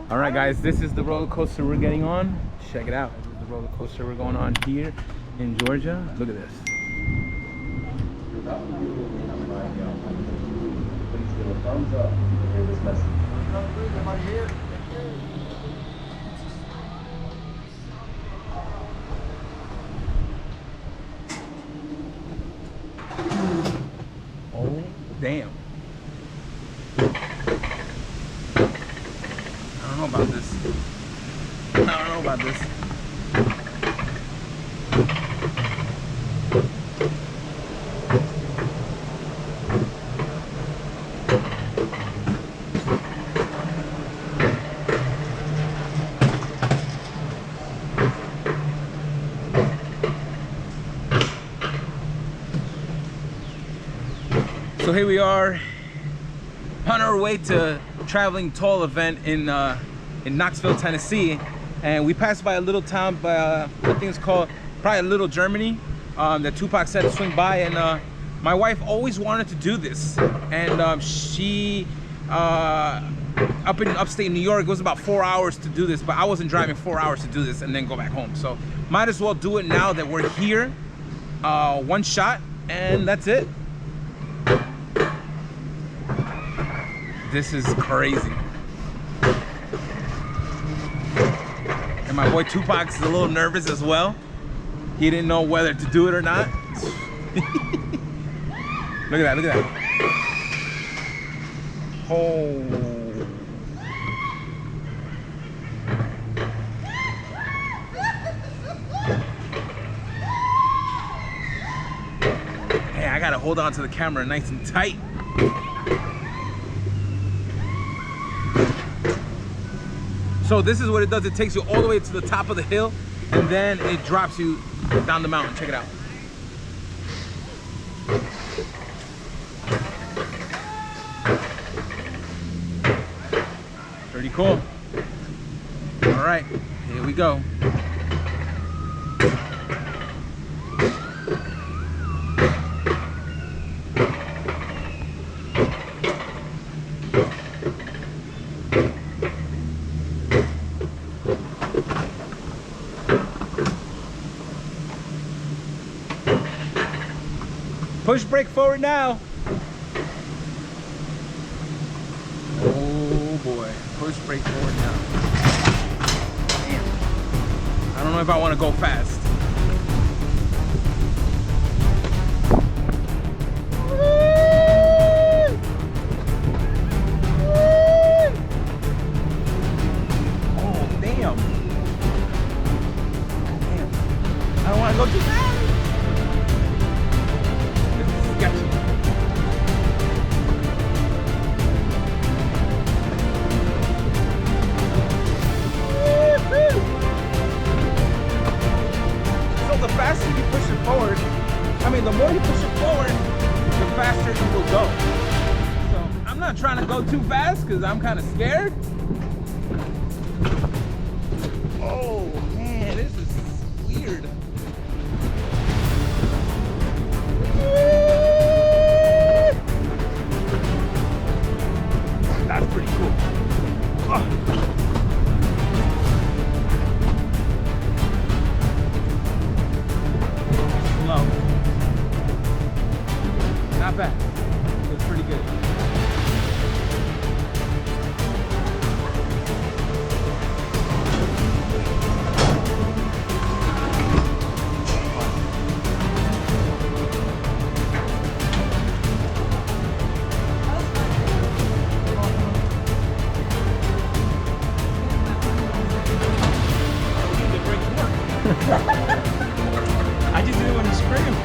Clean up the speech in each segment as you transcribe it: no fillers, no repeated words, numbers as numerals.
All right, guys, this is the roller coaster we're getting on. Check it out. This is the roller coaster we're going on here in Georgia. Look at this. Please give a thumbs up to hear this message. Oh, damn. I don't know about this. I don't know about this. So here we are on our way to traveling tall event in Knoxville, Tennessee, and we passed by a little town by I think it's called probably Little Germany that Tupac said to swing by, and my wife always wanted to do this, and she up in upstate New York, it was about 4 hours to do this, but I wasn't driving 4 hours to do this and then go back home, so might as well do it now that we're here. One shot and that's it. This is crazy. And my boy Tupac's a little nervous as well. He didn't know whether to do it or not. Look at that, look at that. Oh. Hey, I gotta hold on to the camera nice and tight. So this is what it does. It takes you all the way to the top of the hill, and then it drops you down the mountain. Check it out. Pretty cool. All right, here we go. Push brake forward now. Oh boy, push brake forward now. Damn. I don't know if I want to go fast. Oh damn. Damn. I don't want to go too fast. The more you push it forward, the faster it will go. So I'm not trying to go too fast because I'm kind of scared. Oh man, this is weird. That's pretty cool. Oh. Not bad. It was pretty good. I just didn't want to scream.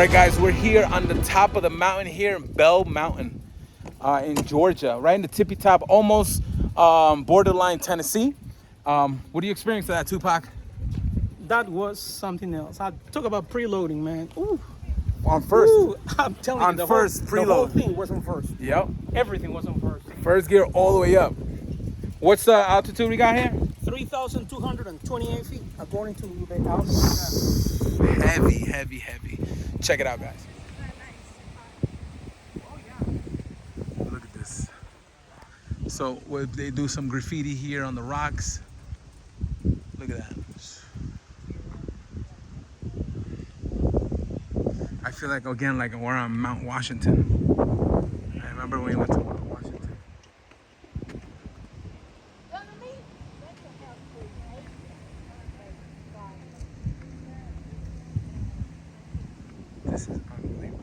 right, guys, we're here on the top of the mountain here in Bell Mountain in Georgia, right in the tippy top, almost borderline Tennessee. What do you experience of that, Tupac? That was something else. I talk about preloading, man. Ooh. On first. Ooh, I'm telling you, On first, preload. The whole thing was on first. Yep. Everything was on first. First gear all the way up. What's the altitude we got here? 3,228 feet, according to the altitude. Heavy, heavy, heavy. Check it out, guys. Look at this. So they do some graffiti here on the rocks. Look at that. I feel like, again, like we're on Mount Washington. I remember when we went to Mount Washington. This is unbelievable.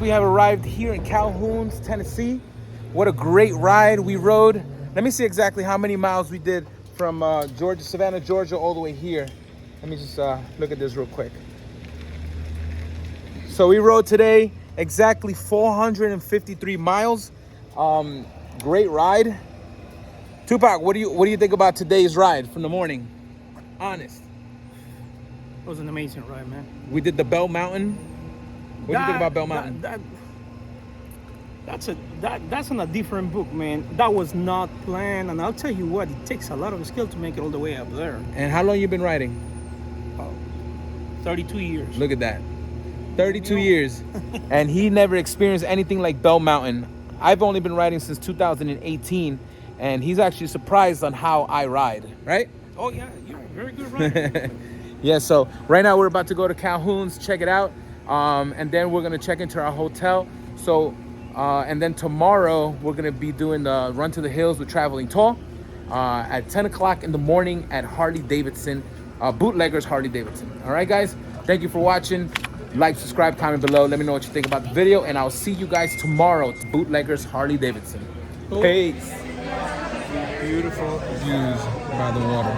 We have arrived here in Calhoun, Tennessee. What a great ride we rode. Let me see exactly how many miles we did from Georgia, Savannah, Georgia, all the way here. Let me just look at this real quick. So we rode today exactly 453 miles. Great ride. Tupac, what do you think about today's ride from the morning? Honest. It was an amazing ride, man. We did the Bell Mountain. What do you think about Bell Mountain? That's on a different book, man. That was not planned, and I'll tell you what, it takes a lot of skill to make it all the way up there. And how long you been riding? 32 years. Look at that. 32 years. And he never experienced anything like Bell Mountain. I've only been riding since 2018, and he's actually surprised on how I ride, right? Oh yeah, you're a very good rider. Yeah, so right now we're about to go to Calhoun's, check it out. And then we're gonna check into our hotel. So, and then tomorrow we're gonna be doing the Run to the Hills with Traveling Tall at 10 o'clock in the morning at Harley Davidson, Bootleggers Harley Davidson. All right, guys, thank you for watching. Like, subscribe, comment below. Let me know what you think about the video, and I'll see you guys tomorrow at Bootleggers Harley Davidson. Peace. Beautiful views by the water.